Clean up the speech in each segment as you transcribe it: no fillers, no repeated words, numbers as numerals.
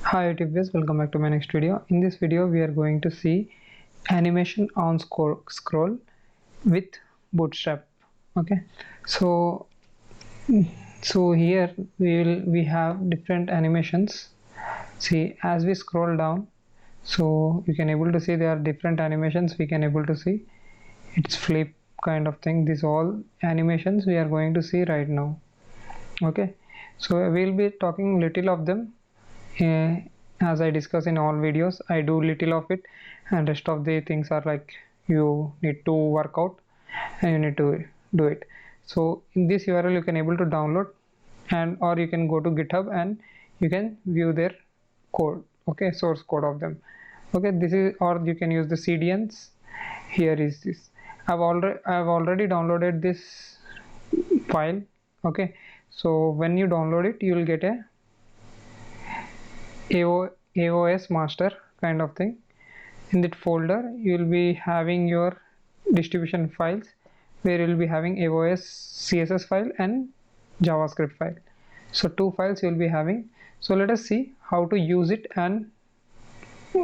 Hi YouTube viewers, welcome back to my next video. In this video we are going to see animation on scroll with Bootstrap. Okay, so here we have different animations. See, as we scroll down, so you can able to see there are different animations. We can able to see it's flip kind of thing. These all animations we are going to see right now. Okay, so we'll be talking little of them. As I discuss in all videos, I do little of it, and rest of the things are like you need to work out and you need to do it. So in this URL you can able to download, and or you can go to GitHub and you can view their code. Okay, source code of them. Okay, this is, or you can use the CDNs. Here is this. I've already downloaded this file. Okay, so when you download it, you will get a AOS master kind of thing. In that folder you will be having your distribution files, where you will be having AOS CSS file and JavaScript file. So two files you will be having. So let us see how to use it, and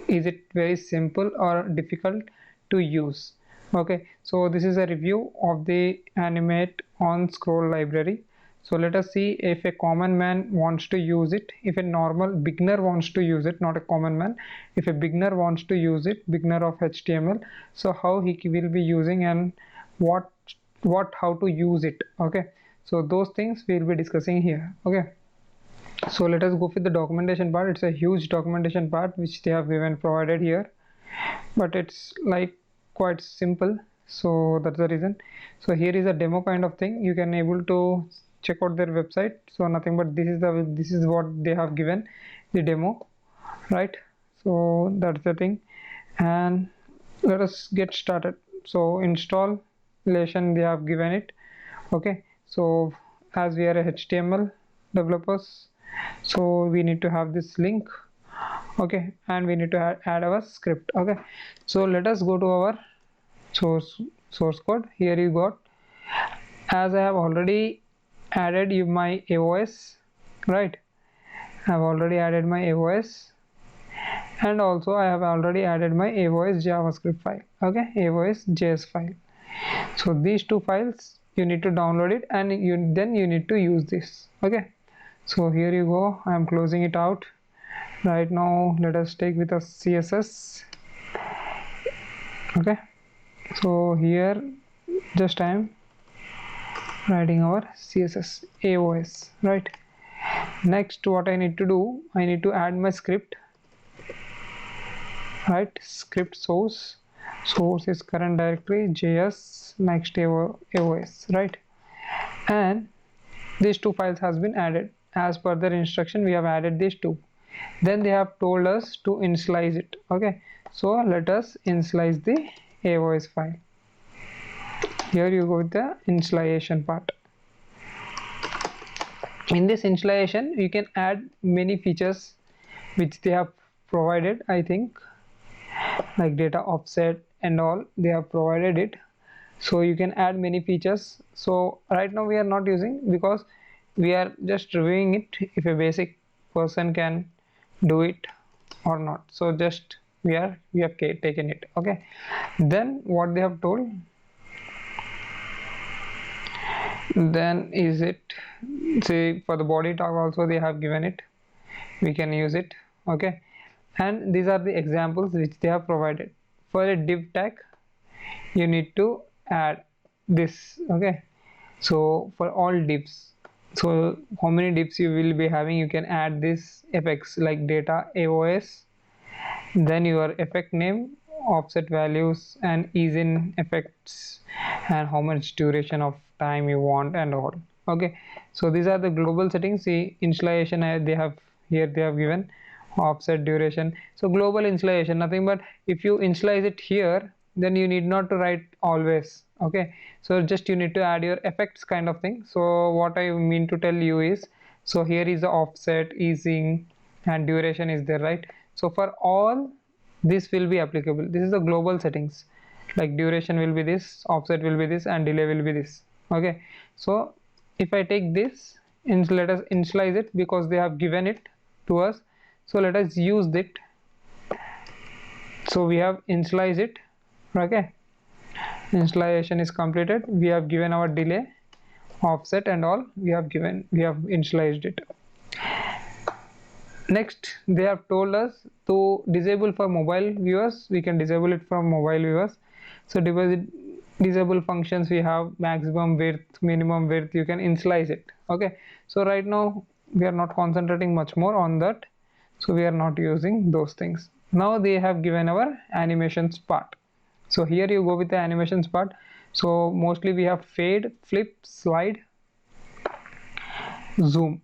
is it very simple or difficult to use. Okay, so this is a review of the animate on scroll library. So let us see if a common man wants to use it, if a normal beginner wants to use it, not a common man, if a beginner wants to use it, beginner of HTML, so how he will be using and how to use it. Okay, so those things we will be discussing here. Okay, so let us go with the documentation part. It's a huge documentation part which they have given provided here, but it's like quite simple, so that's the reason. So here is a demo kind of thing. You can able to check out their website. So nothing but this is what they have given, the demo, right? So that's the thing, and let us get started. So installation they have given it. Okay, so as we are a HTML developers, so we need to have this link. Okay, and we need to add our script. Okay, so let us go to our source code. Here you got, as I have already added my AOS, right? I have already added my AOS, and also I have already added my AOS JavaScript file. Okay, AOS JS file. So these two files you need to download it, and then you need to use this. Okay, so here you go. I am closing it out right now. Let us take with a CSS. Okay, so here just I am writing our CSS AOS, right? Next, what I need to do, I need to add my script, right? Script source is current directory JS, next AOS, right? And these two files has been added as per their instruction. We have added these two. Then they have told us to initialize it. Okay, so let us initialize the AOS file. Here you go with the initialization part. In this initialization you can add many features which they have provided. I think like data offset and all, they have provided it, so you can add many features. So right now we are not using, because we are just reviewing it if a basic person can do it or not. So just we have taken it. Okay, then what they have told, then is it, see, for the body tag also they have given it, we can use it. Okay, and these are the examples which they have provided. For a div tag you need to add this. Okay, so for all divs, so how many divs you will be having, you can add this effects like data AOS, then your effect name, offset values, and ease in effects, and how much duration of time you want and all. Okay, so these are the global settings. See, initialization they have given offset duration. So global initialization, nothing but if you initialize it here, then you need not to write always. Okay, so just you need to add your effects kind of thing. So what I mean to tell you is, so here is the offset, easing, and duration is there, right? So for all this will be applicable. This is the global settings, like duration will be this, offset will be this, and delay will be this. Okay, so if I take this, let us initialize it, because they have given it to us. So let us use it. So we have initialized it. Okay, initialization is completed. We have given our delay, offset and all. We have initialized it. Next, they have told us to disable for mobile viewers. We can disable it from mobile viewers. So disable functions, we have maximum width, minimum width. You can initialize it. Okay, so right now we are not concentrating much more on that, so we are not using those things. Now they have given our animations part. So here you go with the animations part. So mostly we have fade, flip, slide, zoom,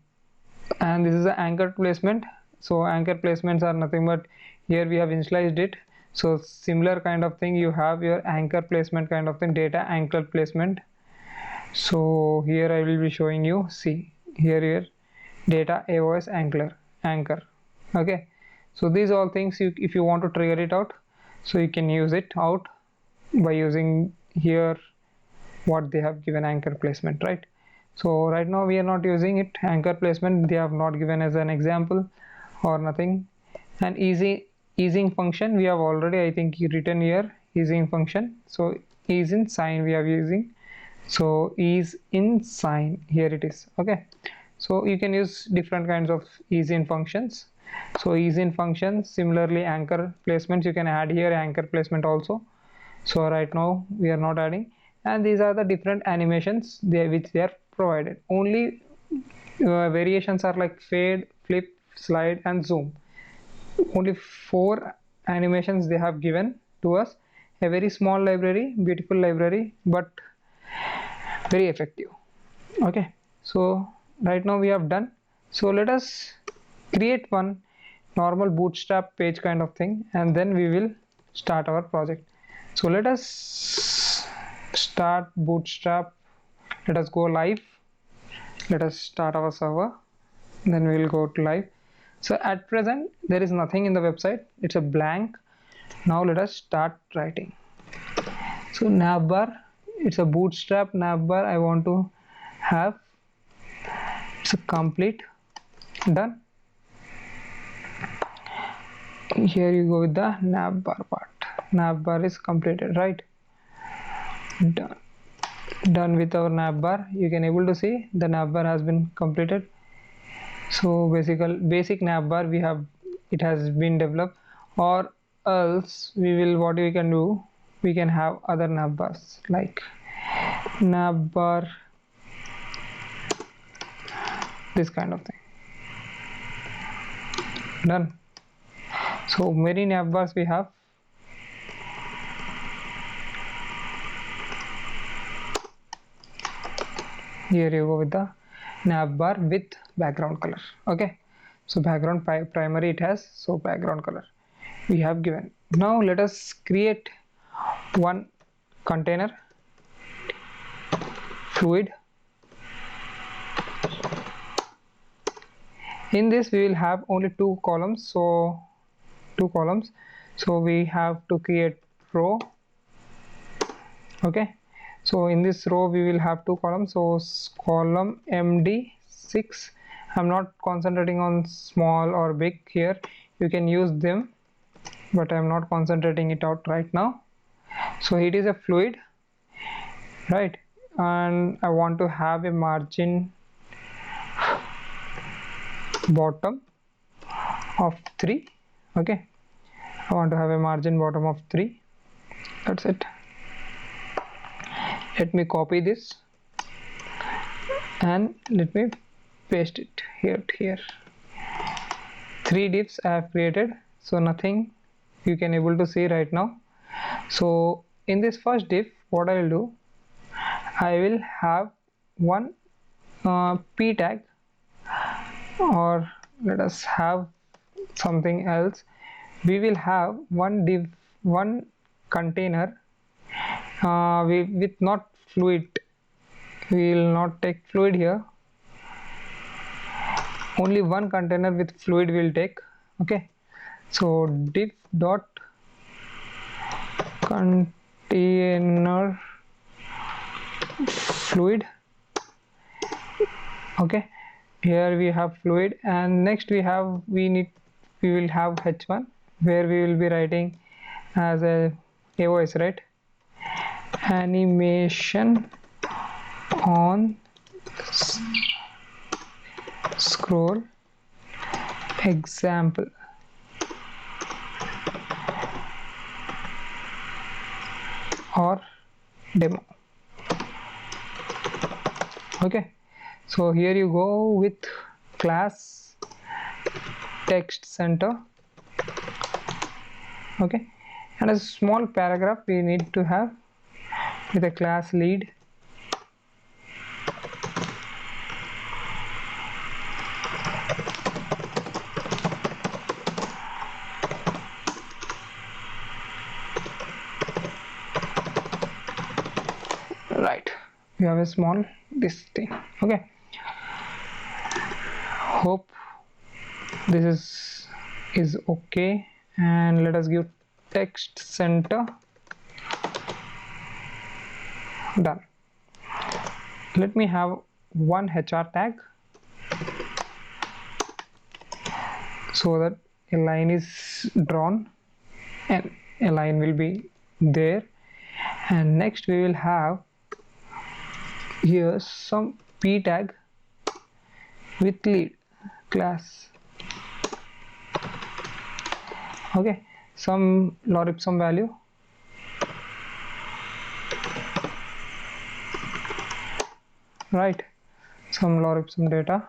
and this is the anchor placement. So anchor placements are nothing but, here we have initialized it. So similar kind of thing, you have your anchor placement kind of thing, data anchor placement. So here I will be showing you, see here data AOS anchor. Okay, so these all things, if you want to trigger it out, so you can use it out by using here what they have given anchor placement, right? So right now we are not using it, anchor placement they have not given as an example or nothing. And easing function, we have already, I think, written here easing function. So ease in sign we are using, so ease in sign, here it is. Okay, so you can use different kinds of ease in functions. So ease in functions, similarly anchor placements, you can add here anchor placement also. So right now we are not adding, and these are the different animations which they are provided. Only variations are like fade, flip, slide and zoom. Only 4 animations they have given to us. A very small library, beautiful library, but very effective. Okay, so right now we have done. So let us create one normal bootstrap page kind of thing, and then we will start our project. So let us start bootstrap. Let us go live. Let us start our server, then we will go to live. So at present there is nothing in the website, it's a blank. Now let us start writing. So navbar, it's a bootstrap navbar I want to have. It's a complete, done. Here you go with the navbar part. Navbar is completed, right? Done with our navbar. You can able to see the navbar has been completed. So basic navbar we have, it has been developed. Or else what we can do, we can have other navbars like navbar, this kind of thing. Done. So many navbars we have. Here you go with the navbar with background color. Okay, so background primary it has, so background color we have given. Now let us create one container, fluid. In this we will have only 2 columns, so 2 columns. So we have to create row. Okay, so in this row we will have 2 columns. So column MD6, I'm not concentrating on small or big here, you can use them, but I'm not concentrating it out right now. So it is a fluid, right? And I want to have a margin bottom of 3. Okay, I want to have a margin bottom of 3. That's it. Let me copy this and let me paste it here. 3 divs I have created, so nothing you can able to see right now. So in this first div, what I will do, I will have one p tag, or let us have something else. We will have one div, one container with not fluid. We will not take fluid here, only one container with fluid will take. Okay, so div dot container fluid. Okay, here we have fluid, and next we need we will have h1 where we will be writing as a AOS, right? Animation on scroll example. Or demo. Okay, so here you go with class text center. Okay, and a small paragraph we need to have with a class lead. Right, we have a small this thing. Okay, hope this is okay, and let us give text center. Done. Let me have one HR tag so that a line is drawn and a line will be there. And next we will have here some p tag with lead class. Okay, some lorem value. Right, some lorem data,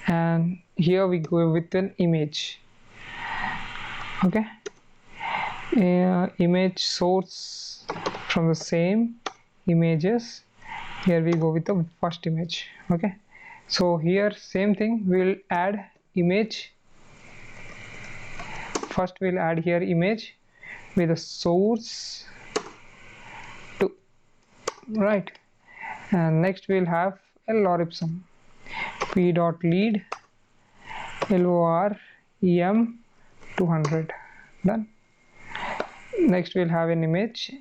and here we go with an image. Okay, image source from the same images. Here we go with the first image. Okay, so here same thing, we'll add image. First we'll add here image with a source to, right, and next we'll have a lorem p dot lead lorem 200. Done. Next we'll have an image.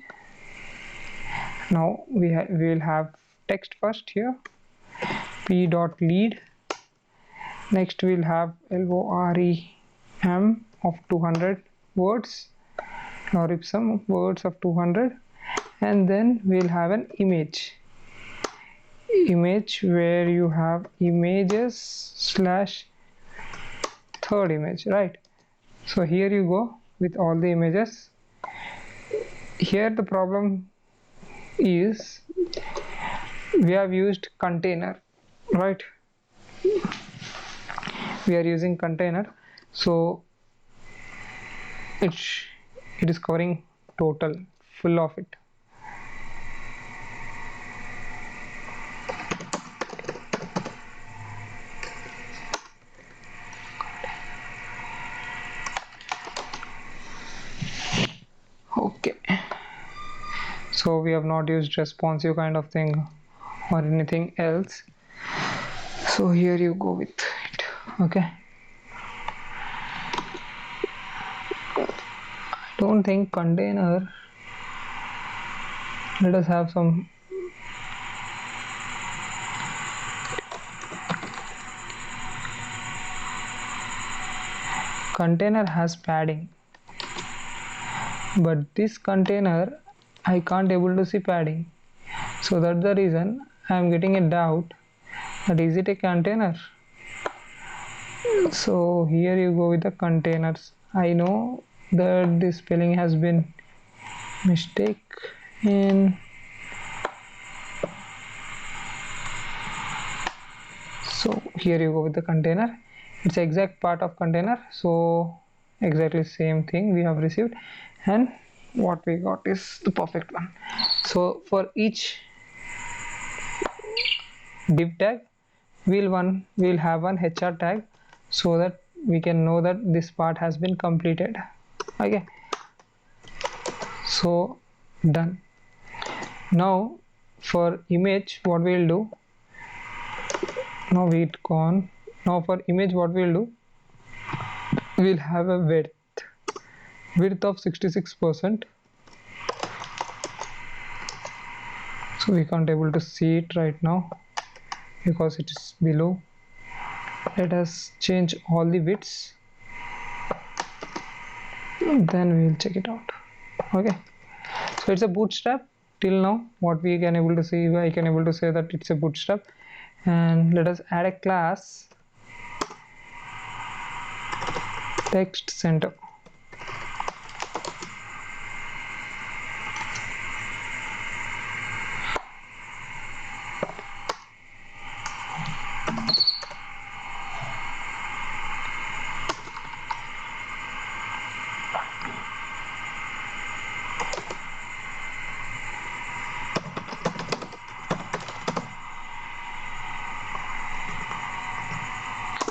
Now we will have text first here, p dot lead. Next we'll have lorem of 200 words, lorem words of 200, and then we'll have an image where you have images slash third image, right? So here you go with all the images. Here the problem is we have used container, right? We are using container, so it is covering total full of it. Okay, so we have not used responsive kind of thing or anything else, so here you go with it. Okay, I don't think container. Let us have some container has padding, but this container I can't able to see padding, so that's the reason I am getting a doubt that is it a container. So here you go with the containers. I know that the spelling has been mistake in, so here you go with the container. It's exact part of container, so exactly same thing we have received, and what we got is the perfect one. So for each div tag we'll have one HR tag so that we can know that this part has been completed. Okay, so done. Now for image what we'll do, now it gone. Now for image what we'll do, we'll have a width of 66%, so we can't able to see it right now because it is below. Let us change all the widths. then we will check it out. Okay, so it's a bootstrap. Till now what we can able to see, I can able to say that it's a bootstrap. And let us add a class text center.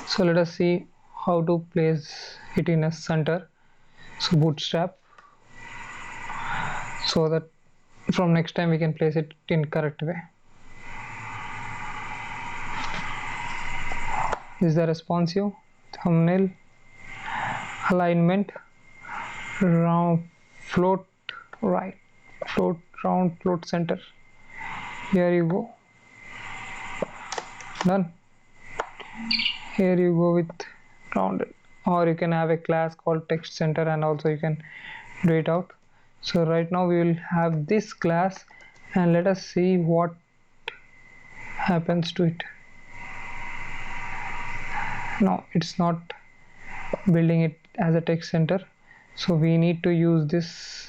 So let us see how to place it in a center. So bootstrap, so that from next time we can place it in correct way. This is the responsive, thumbnail, alignment, round, float right, float round, float center. Here you go. Done. Here you go with rounded, or you can have a class called text center and also you can do it out. So right now we will have this class and let us see what happens to it. No, it's not building it as a text center, so we need to use this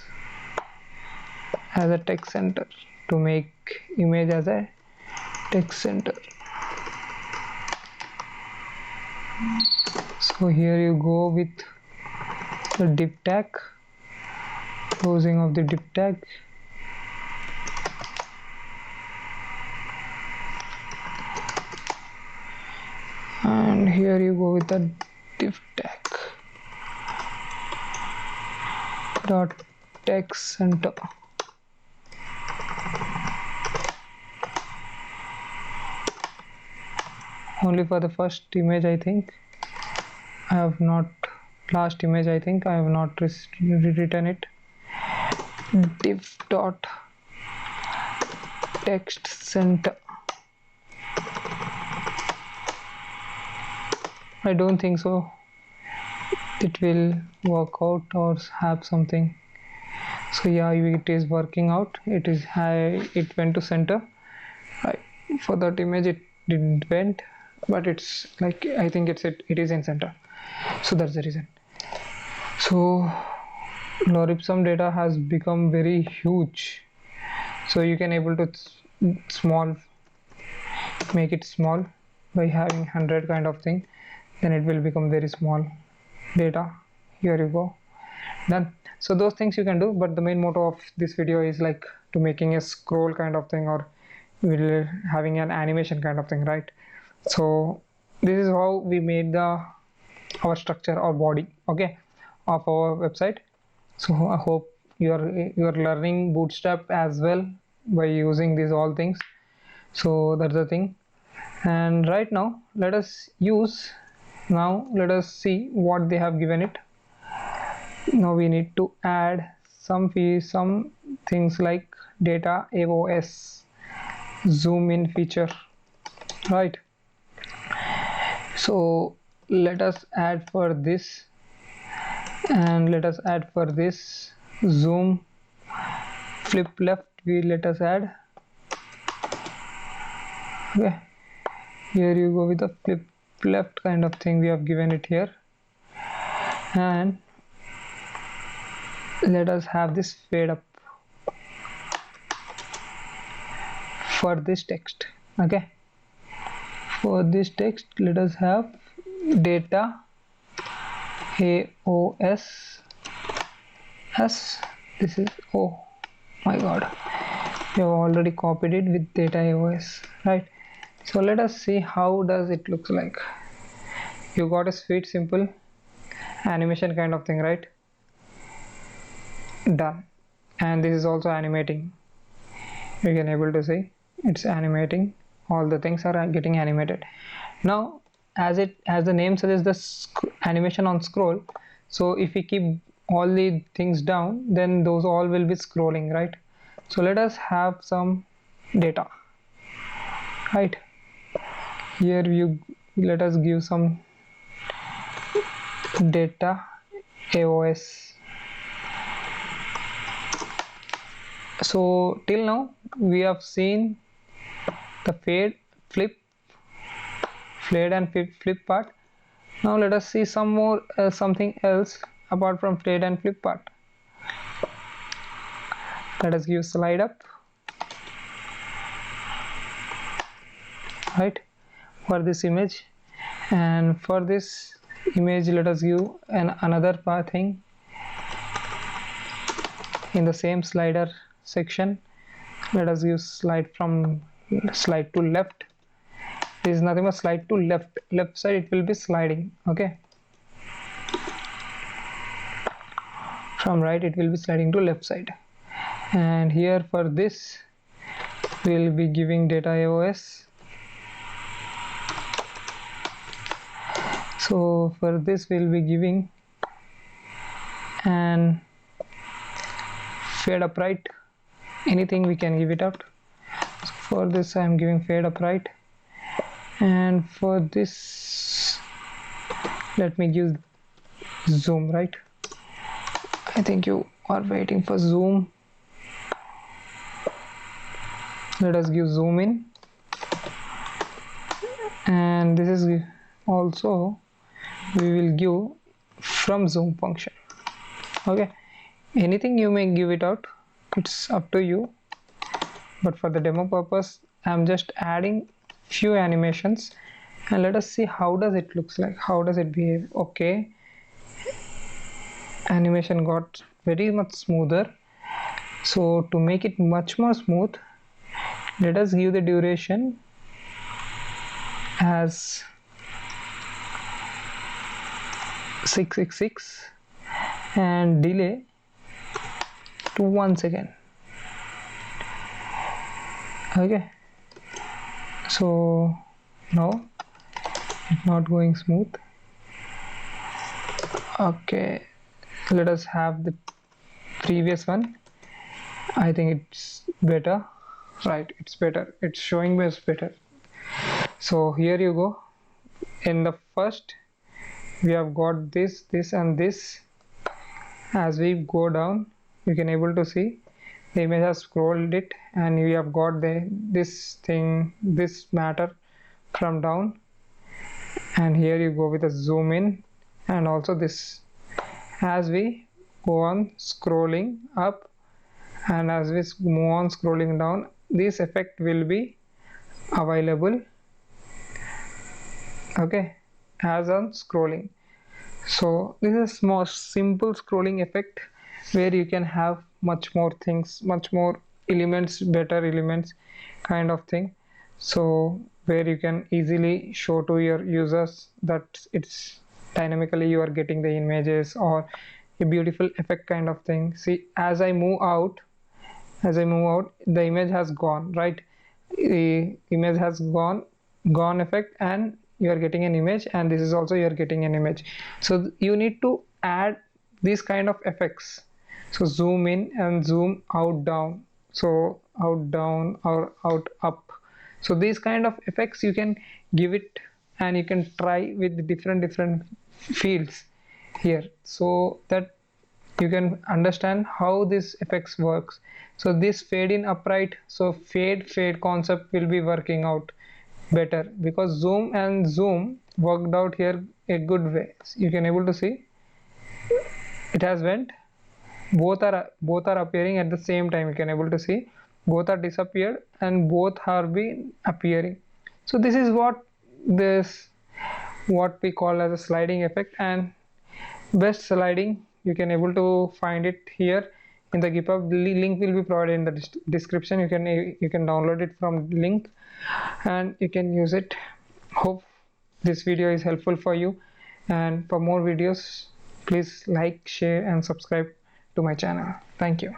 as a text center to make image as a text center. So here you go with the div tag, closing of the div tag, and here you go with the div tag dot text center. Only for the first image, I think I have not, last image I think I have not rewritten it. Div dot text center. I don't think so it will work out or have something. So yeah, it is working out. It is high, it went to center. Right, for that image it didn't went, but it's like, I think it is in center. So that's the reason. So lorem data has become very huge, so you can able to make it small by having 100 kind of thing, then it will become very small data. Here you go, done. So those things you can do, but the main motto of this video is like to making a scroll kind of thing, or will having an animation kind of thing, right? So this is how we made our structure or body, okay, of our website. So I hope you are learning Bootstrap as well by using these all things. So that's the thing. And right now let us see what they have given it. Now we need to add some things like data AOS zoom in feature, right? So let us add for this, and let us add for this zoom flip left, let us add. Okay, here you go with the flip left kind of thing we have given it here, and let us have this fade up for this text. Okay, for this text let us have data AOS as this is, oh my god, we have already copied it with data AOS, right? So let us see how does it looks like. You got a sweet simple animation kind of thing, right? Done. And this is also animating, you can able to see it's animating, all the things are getting animated. Now as the name suggests, the animation on scroll, so if we keep all the things down, then those all will be scrolling, right? So let us have some data, right? Here let us give some data AOS, So till now we have seen the fade and flip part. Now let us see some more something else apart from fade and flip part. Let us give slide up, right, for this image, and for this image let us give another thing in the same slider section. Let us use slide to left. This is nothing but slide to left side, it will be sliding. Okay, from right it will be sliding to left side. And here for this we will be giving data AOS. So for this we will be giving and fade upright, anything we can give it out. So for this I am giving fade upright, and for this let me give zoom, right? I think you are waiting for zoom. Let us give zoom in, and this is also we will give from zoom function. Okay, anything you may give it out, it's up to you, but for the demo purpose I'm just adding few animations, and let us see how does it looks like, how does it behave. Okay, animation got very much smoother. So to make it much more smooth, let us give the duration as 666 and delay to 1 second. Okay, so now it's not going smooth. Okay, let us have the previous one. I think it's better, right? It's better, it's showing us better. So here you go. In the first we have got this and this. As we go down you can able to see the image has scrolled it, and we have got this matter from down, and here you go with a zoom in, and also this. As we go on scrolling up and as we move on scrolling down, this effect will be available, okay, as on scrolling. So this is more simple scrolling effect where you can have much more things, much more elements, better elements kind of thing. So where you can easily show to your users that it's dynamically you are getting the images or a beautiful effect kind of thing. See, as I move out, the image has gone, right? The image has gone effect, and you are getting an image, and this is also you are getting an image. So you need to add these kind of effects. So zoom in and zoom out down, so out down or out up. So these kind of effects you can give it, and you can try with different fields here, so that you can understand how this effects works. So this fade in upright, so fade concept will be working out better because zoom and zoom worked out here a good way. You can able to see it has went, both are appearing at the same time. You can able to see both are disappeared and both are been appearing. So this is what we call as a sliding effect, and best sliding you can able to find it here in the GitHub. Link will be provided in the description. You can download it from link and you can use it. Hope this video is helpful for you, and for more videos please like, share and subscribe to my channel. Thank you.